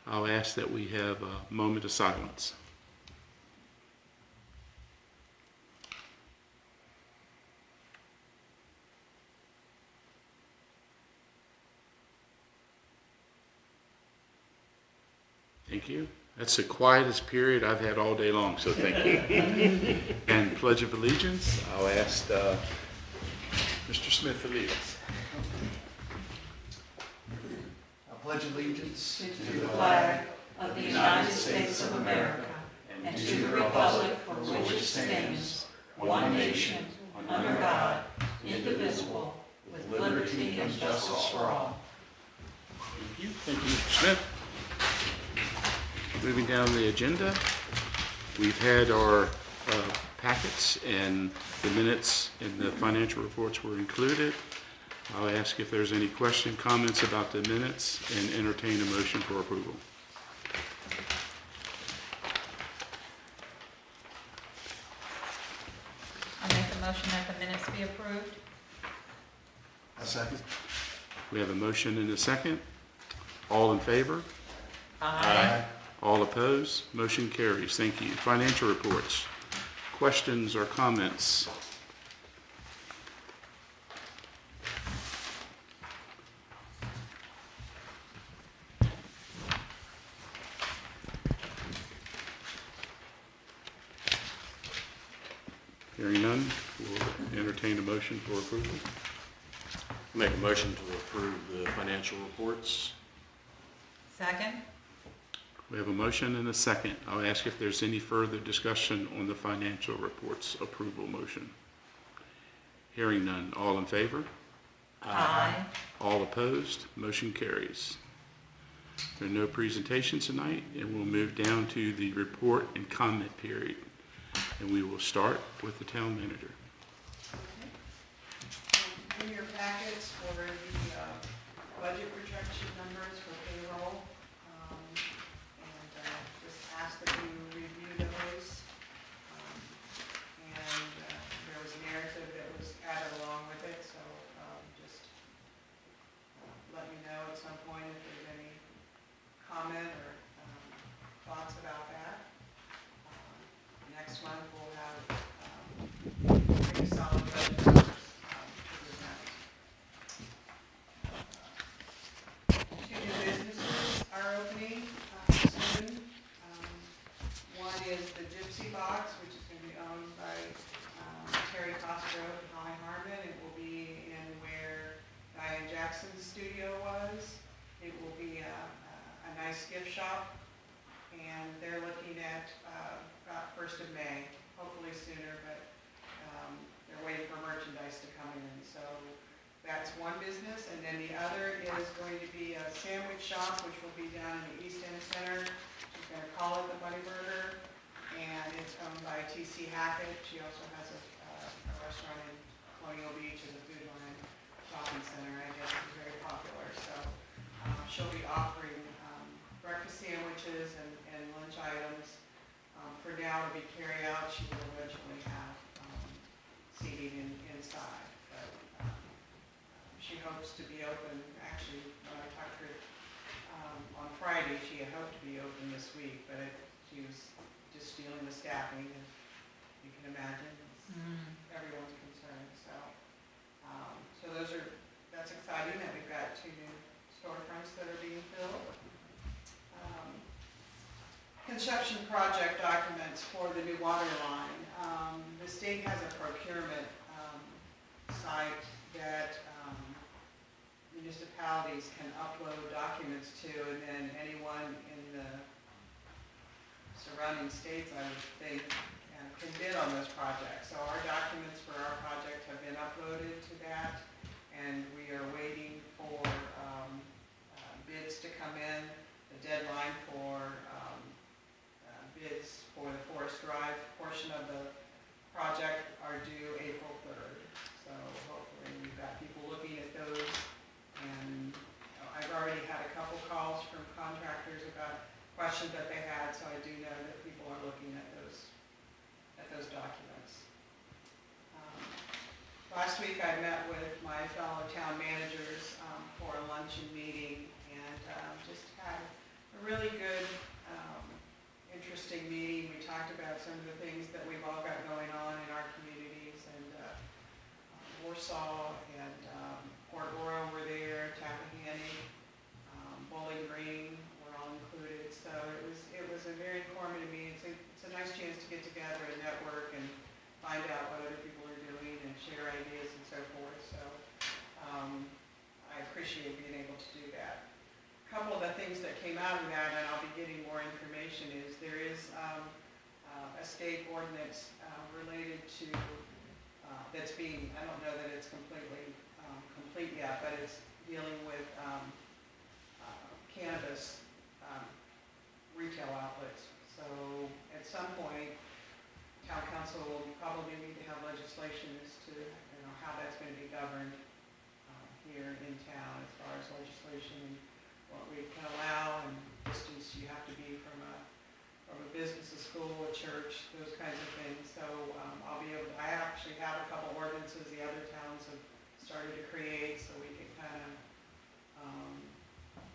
I'll ask that we have a moment of silence. Thank you. That's the quietest period I've had all day long, so thank you. And Pledge of Allegiance, I'll ask Mr. Smith to lead us. I pledge allegiance to the flag of the United States of America and to the republic for which it stands, one nation, under God, indivisible, with liberty and justice for all. Thank you. Thank you, Mr. Smith. Moving down the agenda, we've had our packets and the minutes and the financial reports were included. I'll ask if there's any question, comments about the minutes and entertain a motion for approval. I make a motion that the minutes be approved. A second. We have a motion and a second. All in favor? Aye. All opposed? Motion carries. Thank you. Financial reports. Questions or comments? Hearing none, we'll entertain a motion for approval. Make a motion to approve the financial reports. Second? We have a motion and a second. I'll ask if there's any further discussion on the financial reports approval motion. Hearing none. All in favor? Aye. All opposed? Motion carries. There are no presentations tonight, and we'll move down to the report and comment period. And we will start with the town manager. In your packets were the budget projection numbers for payroll, and just ask that you review those. And there was a narrative that was added along with it, so just let me know at some point if there's any comment or thoughts about that. Next month we'll have pretty solid budget numbers to present. Two new businesses are opening soon. One is the Gypsy Box, which is going to be owned by Terry Costro and Holly Harmon. It will be in where Diane Jackson's studio was. It will be a nice gift shop, and they're looking at about 1st of May, hopefully sooner, but they're waiting for merchandise to come in. So that's one business, and then the other is going to be a sandwich shop, which will be down in the East End Center. She's going to call it the Bunny Burger, and it's owned by T.C. Hackett. She also has a restaurant in Colonial Beach and the Food Line Shopping Center. I guess it's very popular. So she'll be offering breakfast sandwiches and lunch items. For now, to be carry out, she will eventually have seating inside. But she hopes to be open. Actually, when I talked to her on Friday, she had hoped to be open this week, but she was just dealing with staffing, as you can imagine. Everyone's concerned. So that's exciting that we've got 2 new storefronts that are being filled. Construction project documents for the new water line. The state has a procurement site that municipalities can upload documents to, and then anyone in the surrounding states, I would think, can bid on those projects. So our documents for our project have been uploaded to that, and we are waiting for bids to come in. The deadline for bids for the Forest Drive portion of the project are due April 3rd. So hopefully we've got people looking at those, and I've already had a couple calls from contractors about questions that they had, so I do know that people are looking at those documents. Last week I met with my fellow town managers for a luncheon meeting, and just had a really out of that, and I'll be getting more information, is there is a state ordinance related to, that's being, I don't know that it's completely complete yet, but it's dealing with cannabis retail outlets. So at some point, town council will probably need to have legislation as to, how that's going to be governed here in town as far as legislation and what we can allow and distance you have to be from a business, a school, a church, those kinds of things. So I'll be able to, I actually have a couple ordinances the other towns have started to create, so we can kind of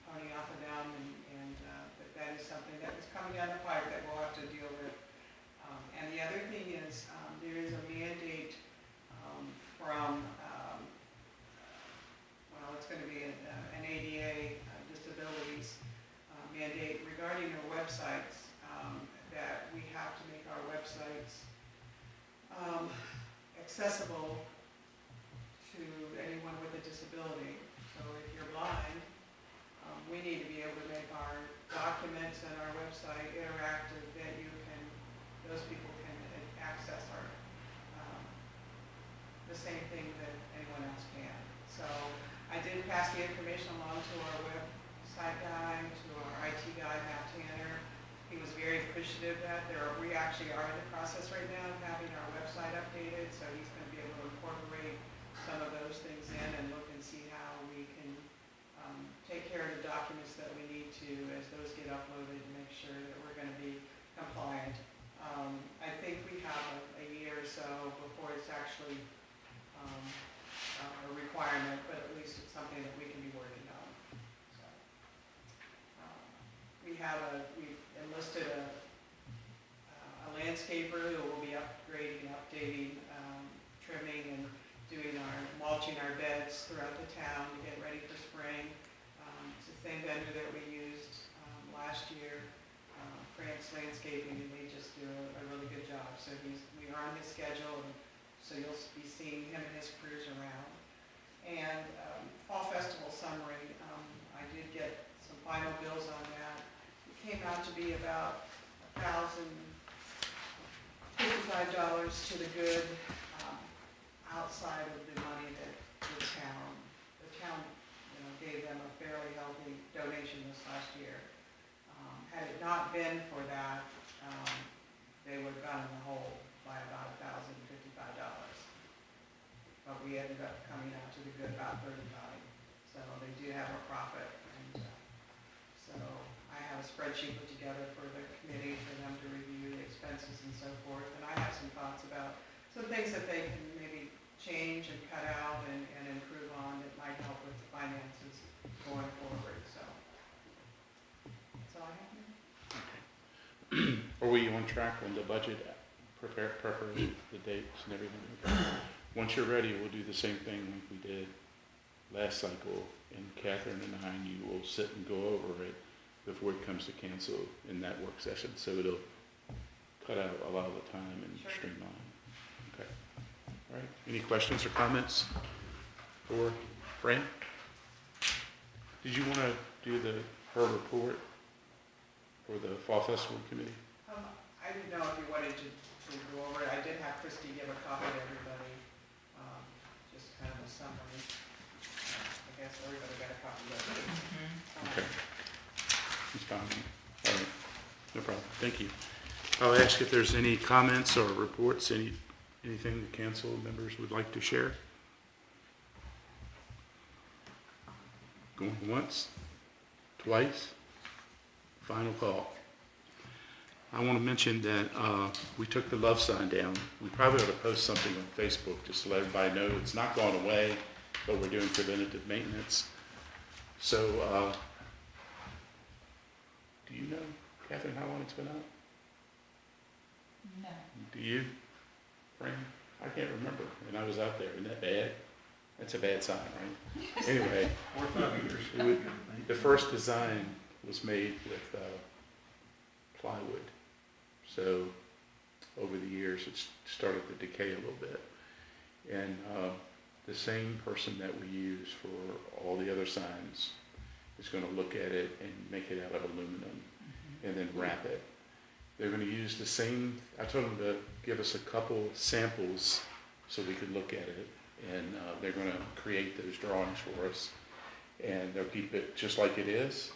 pony off of them, and but that is something that is coming down the pipe that we'll have to deal with. And the other thing is, there is a mandate from, well, it's going to be an ADA disabilities mandate regarding our websites, that we have to make our websites accessible to anyone with a disability. So if you're blind, we need to be able to make our documents and our website interactive, that those people can access the same thing that anyone else can. So I did pass the information along to our website guy, to our IT guy, Matt Tanner. He was very appreciative that we actually are in the process right now of having our website updated, so he's going to be able to incorporate some of those things in and look and see how we can take care of the documents that we need to as those get uploaded, and make sure that we're going to be compliant. I think we have a year or so before it's actually a requirement, but at least it's something that we can be working on. So, we've enlisted a landscaper who will be upgrading, updating, trimming, and doing mulching our beds throughout the town to get ready for spring. It's the same vendor that we used last year, France Landscaping, and they just do a really good job. So we are on his schedule, and so you'll be seeing him and his crews around. And Fall Festival summary, I did get some final bills on that. It came out to be about $1,055 to the good, outside of the money that the town gave them a fairly healthy donation this last year. Had it not been for that, they would have gone in the hole by about $1,055. But we ended up coming out to the good about $35. So they do have a profit. And so I have a spreadsheet put together for the committee for them to review the expenses and so forth. And I have some thoughts about some things that they can maybe change and cut out and improve on that might help with the finances going forward. So that's all I have. Are we on track on the budget, preparation, the dates and everything? Once you're ready, we'll do the same thing like we did last cycle, and Catherine and you will sit and go over it before it comes to council in that work session, so it'll cut out a lot of the time and Sure. streamline. Okay. All right. Any questions or comments for Fran? Did you want to do her report for the Fall Festival Committee? I didn't know if you wanted to go over it. I did have Christie give a copy to everybody, just kind of a summary. I guess everybody got a copy of it. Okay. It's fine. All right. No problem. Thank you. I'll ask if there's any comments or reports, anything the council members would like to share. Going once, twice, final call. I want to mention that we took the love sign down. We probably ought to post something on Facebook just to let everybody know it's not gone away, but we're doing preventative maintenance. So, do you know, Catherine, how long it's been out? No. Do you, Fran? I can't remember, and I was out there. Isn't that bad? That's a bad sign, right? Anyway, 4 or 5 years. the first design was made with plywood. So over the years, it's started to decay a little bit. And the same person that we use for all the other signs is gonna look at it and make it out of aluminum and then wrap it. They're gonna use the same, I told them to give us a couple samples so we could look at it. And they're gonna create those drawings for us. And they'll keep it just like it is.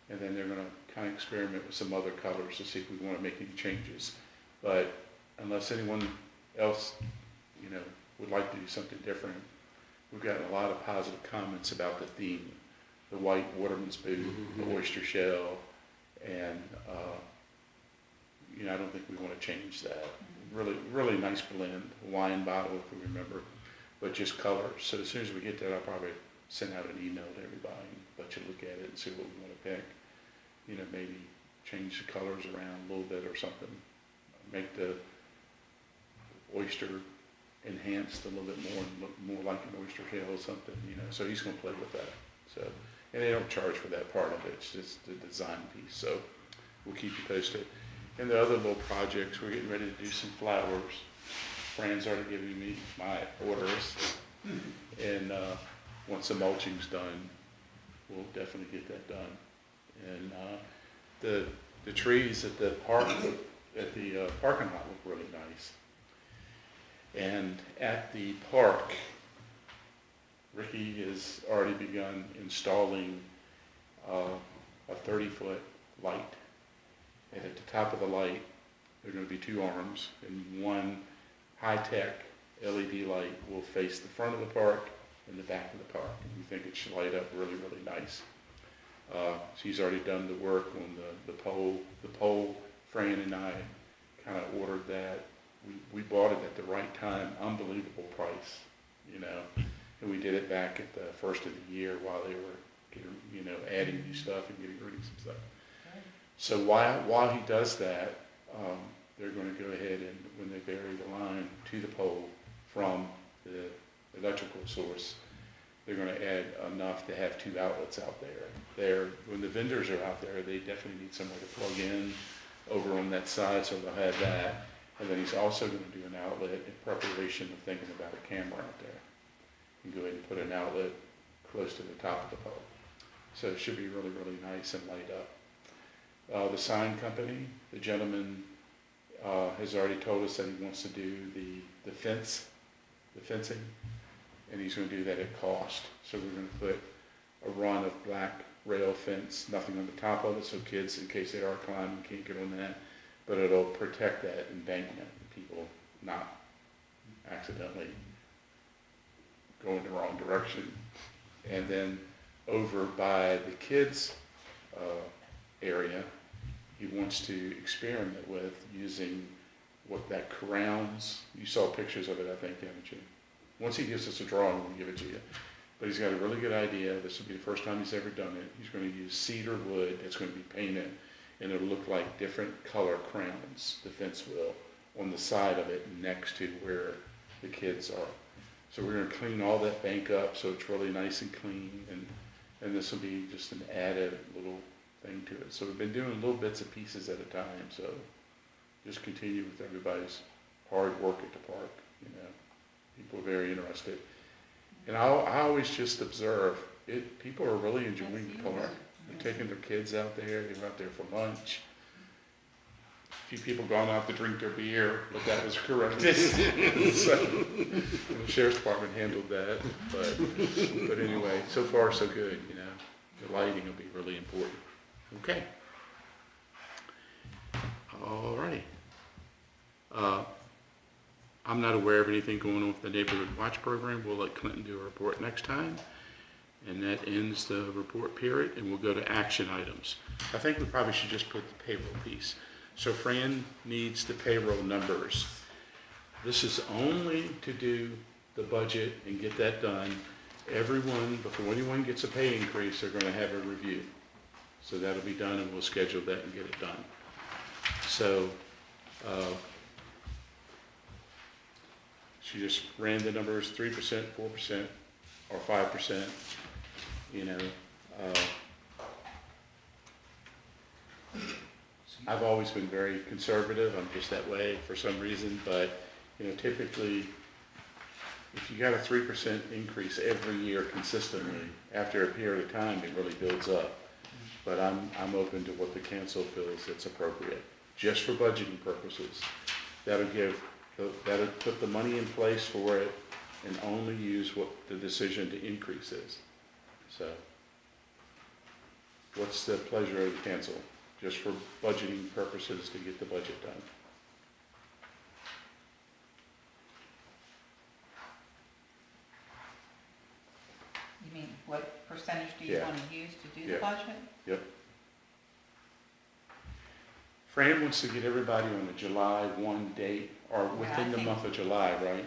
And then they're gonna kind of experiment with some other colors to see if we wanna make any changes. But unless anyone else, you know, would like to do something different, we've gotten a lot of positive comments about the theme. The white waterman's boot, the oyster shell, and, you know, I don't think we wanna change that. Really, really nice blend, wine bottle if we remember, but just colors. So as soon as we get that, I'll probably send out an email to everybody and let you look at it and see what we wanna pick. You know, maybe change the colors around a little bit or something. Make the oyster enhanced a little bit more and look more like an oyster shell or something, you know, so he's gonna play with that. So, and they don't charge for that part of it, it's just the design piece, so we'll keep you posted. And the other little projects, we're getting ready to do some flowers. Fran's already giving me my orders, and once the mulching's done, we'll definitely get that done. And the trees at the parking lot look really nice. And at the park, Ricky has already begun installing a 30-foot light. And at the top of the light, there are going to be two arms, and one high-tech LED light will face the front of the park and the back of the park. And we think it should light up really, really nice. She's already done the work on the pole. The pole, Fran and I kind of ordered that. We bought it at the right time, unbelievable price, you know. And we did it back at the first of the year while they were getting, you know, adding new stuff and getting rid of some stuff. So while he does that, they're going to go ahead and when they bury the line to the pole from the electrical source, they're going to add enough to have two outlets out there. When the vendors are out there, they definitely need somewhere to plug in over on that side, so they'll have that. And then he's also going to do an outlet in preparation of thinking about a camera out there. And go ahead and put an outlet close to the top of the pole. So it should be really, really nice and light up. The sign company, the gentleman has already told us that he wants to do the fencing, and he's going to do that at cost. So we're going to put a run of black rail fence, nothing on the top of it, so kids, in case they are climbing, can't get on that. But it'll protect that embankment, and people not accidentally go in the wrong direction. And then over by the kids' area, he wants to experiment with using what that crowns. You saw pictures of it, I think, haven't you? Once he gives us a drawing, we'll give it to you. But he's got a really good idea. This will be the first time he's ever done it. He's going to use cedar wood that's going to be painted, and it'll look like different color crowns, the fence will, on the side of it next to where the kids are. So we're going to clean all that bank up so it's really nice and clean, and this will be just an added little thing to it. So we've been doing little bits and pieces at a time, so just continue with everybody's hard work at the park, you know. People are very interested. And I always just observe, people are really enjoying the park. They're taking their kids out there, they were out there for lunch. A few people gone out to drink their beer, but that was corrected. So, the sheriff's department handled that, but anyway, so far so good, you know. The lighting will be really important. Okay. All righty. I'm not aware of anything going on with the Neighborhood Watch Program. We'll let Clinton do a report next time. And that ends the report period, and we'll go to action items. I think we probably should just put the payroll piece. So Fran needs the payroll numbers. This is only to do the budget and get that done. Everyone, before anyone gets a pay increase, they're going to have a review. So that'll be done, and we'll schedule that and get it done. So she just ran the numbers, 3%, 4%, or 5%, you know. I've always been very conservative. I'm just that way for some reason, but, you know, typically if you got a 3% increase every year consistently, after a period of time, it really builds up. But I'm open to what the council feels that's appropriate, just for budgeting purposes. That'll put the money in place for it and only use what the decision to increase is. So, what's the pleasure of the council? Just for budgeting purposes to get the budget done. You mean, what percentage do you Yeah. want to use to do Yeah. the budget? Yep. Fran wants to get everybody on the July 1 date, or Yeah, within I the think- month of July, right?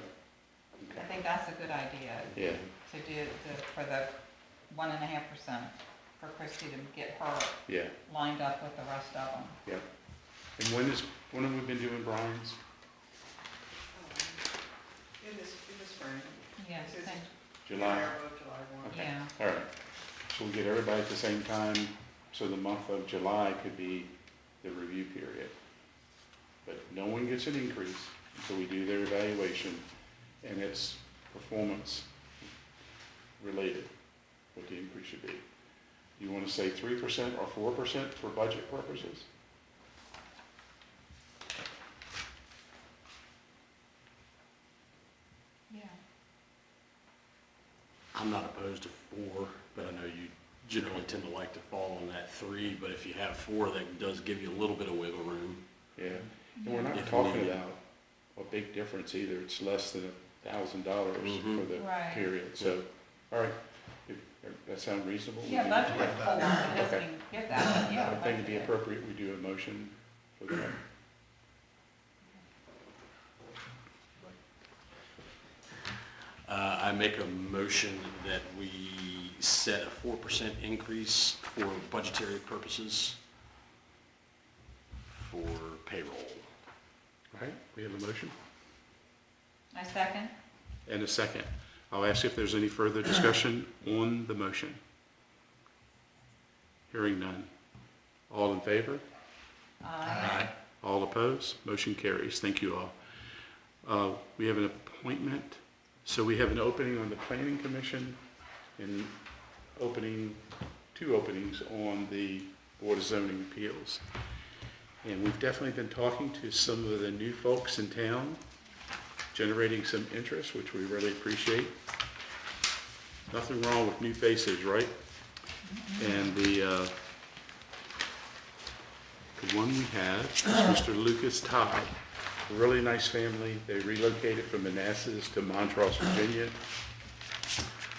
I think that's a good idea, Yeah, to do for the 1.5%, for Christie to get her yeah, lined up with the rest of them. yeah. And when have we been doing Brian's? In the spring. Yeah, This is same- July? Of July 1. Okay. yeah. All right. So we get everybody at the same time, so the month of July could be the review period. But no one gets an increase until we do their evaluation, and it's performance related, what the increase should be. You want to say 3% or 4% for budget purposes? Yeah. I'm not opposed to 4, but I know you generally tend to like to fall on that 3, but if you have 4, that does give you a little bit of wiggle room. Yeah. And we're not If talking needed. about a big difference either. It's less than $1,000 Mhm. for the Right. period. So, all right. That sound reasonable? Yeah, budget Yeah. for, it doesn't Okay. even give that, but yeah. I think it'd be budget. appropriate we do a motion for that. I make a motion that we set a 4% increase for budgetary purposes for payroll. All right, we have a motion I second. and a second. I'll ask if there's any further discussion on the motion. Hearing none. All in favor? Aye. All opposed? Motion carries. Thank you all. We have an appointment. So we have an opening on the Planning Commission and two openings on the Board of Zoning Appeals. And we've definitely been talking to some of the new folks in town, generating some interest, which we really appreciate. Nothing wrong with new faces, right? And the one we have is Mr. Lucas Todd. A really nice family. They relocated from Manassas to Montross, Virginia.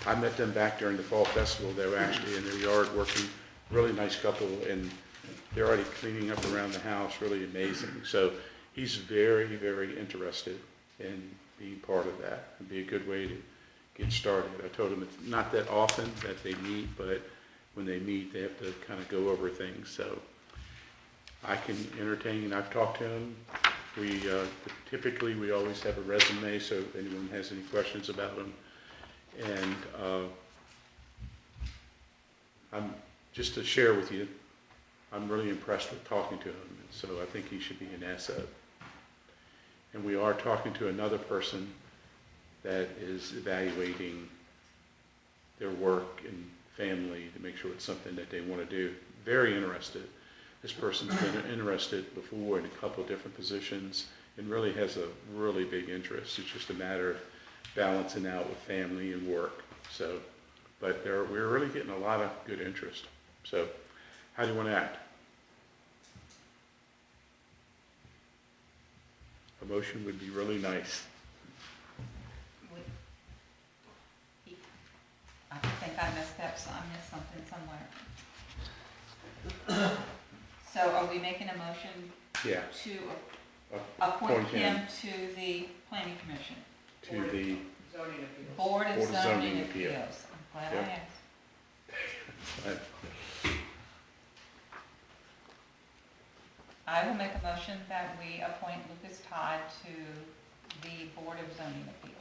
I met them back during the fall festival. They were actually in their yard working. Really nice couple, and they're already cleaning up around the house. Really amazing. So he's very, very interested in being part of that. It'd be a good way to get started. I told him it's not that often that they meet, but when they meet, they have to kind of go over things. So I can entertain. I've talked to him. We typically we always have a resume, so if anyone has any questions about them. And I'm just to share with you, I'm really impressed with talking to him. So I think he should be an asset. And we are talking to another person that is evaluating their work and family to make sure it's something that they want to do. Very interested. This person's been interested before in a couple of different positions and really has a really big interest. It's just a matter of balancing out with family and work. So, but we're really getting a lot of good interest. So, how do you want to act? A motion would be really nice. I think I missed that, so I missed something somewhere. So are we making a motion Yeah. to Appoint appoint him him to the planning commission? to the, Zoning appeals. Board of Board of Zoning Zoning Appeal. Appeals. I'm glad I Yep. asked. I will make a motion that we appoint Lucas Todd to the Board of Zoning Appeals.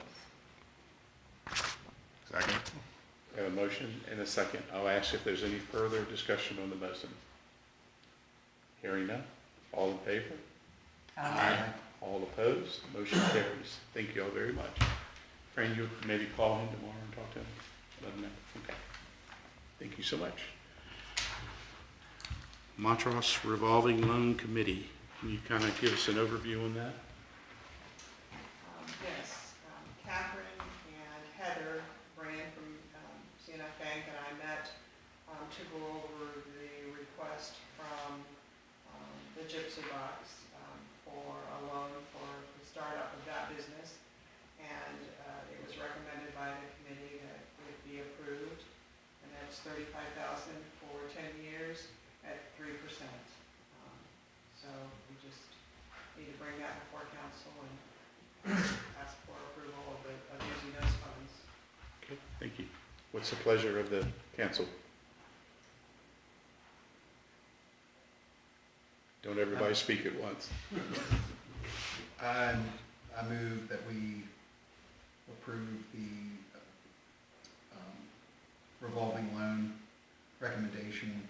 Second. have a motion and a second. I'll ask if there's any further discussion on the motion. Hearing none. All in favor? Aye. All opposed? Motion carries. Thank you all very much. Fran, you maybe call him tomorrow and talk to him? Let him know. Okay. Thank you so much. Montross Revolving Loan Committee, can you kind of give us an overview on that? Yes, Catherine and Heather Brand from CNF Bank and I met to go over the request from the Gypsy Box for a loan for the startup of that business. And it was recommended by the committee that it be approved. And that's $35,000 for 10 years at 3%. So we just need to bring that before council and ask for approval of using those funds. Okay, thank you. What's the pleasure of the council? Don't everybody speak at once. I move that we approve the revolving loan recommendation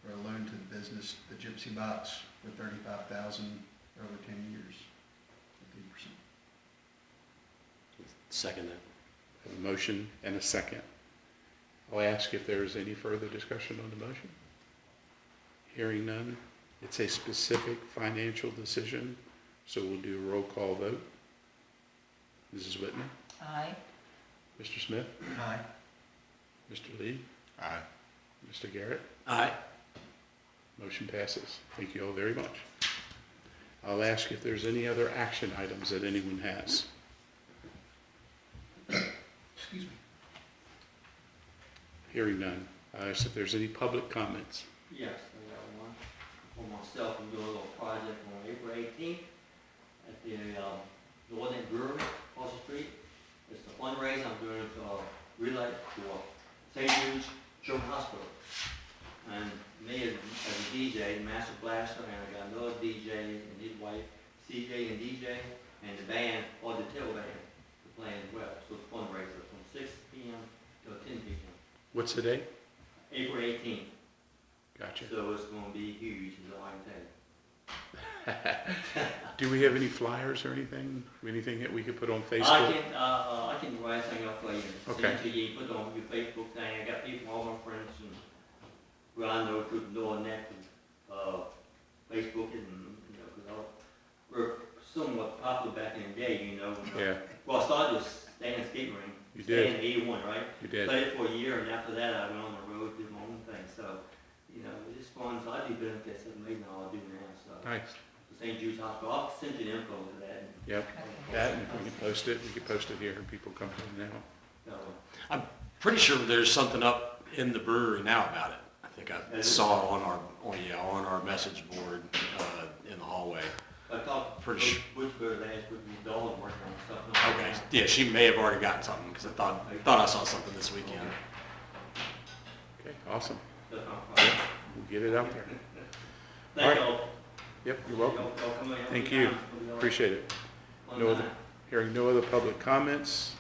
for a loan to the business, the Gypsy Box, for $35,000 over 10 years, at 3%. Second that. A motion and a second. I'll ask if there is any further discussion on the motion. Hearing none. It's a specific financial decision, so we'll do a roll call vote. Mrs. Whitman? Aye. Mr. Smith? Aye. Mr. Lee? Aye. Mr. Garrett? Aye. Motion passes. Thank you all very much. I'll ask if there's any other action items that anyone has. Excuse me. Hearing none. I'll ask if there's any public comments. Yes, I got one for myself. I'm doing a little project on April 18th at the Northern Brewery across the street. It's the fundraiser I'm doing for relay for St. Jude's Children's Hospital. And me as a DJ, Master Blaster, and I got another DJ and his wife, CJ and DJ, and the band, or the tail band, to play as well. So it's a fundraiser from 6 p.m. till 10 p.m. What's the date? April 18th. Gotcha. So it's going to be huge, is all I can tell you. Do we have any flyers or anything? Anything that we could put on I Facebook? can write something up for you. Okay. Send it to you, put it on your Facebook thing. I got people, all my friends, and who I know through the door and that, Facebook and, you know, because we're somewhat popular back in the day, you know. Yeah, Well, I started with staying in skate ring. You Staying did. in 81, right? you did. Played it for a year, and after that, I went on the road, did my own thing. So, you know, it's just fun. So I do benefits that made all I do now. So, Nice. the St. Jude's Hospital, I'll send you the info to that. Yep. That, and if we can post it, we can post it here and people come in now. So, I'm pretty sure there's something up in the brewery now about it. I think I saw it on our message board in the hallway. I talked Pretty to sure. Butchbird last week, his daughter working on something. Okay, yeah, she may have already gotten something, because I thought I saw something this weekend. Okay, awesome. That's not a problem. We'll get it out there. Thank y'all. Yep, you're welcome. Y'all come in. Thank you. Appreciate it. No other, hearing no other public comments,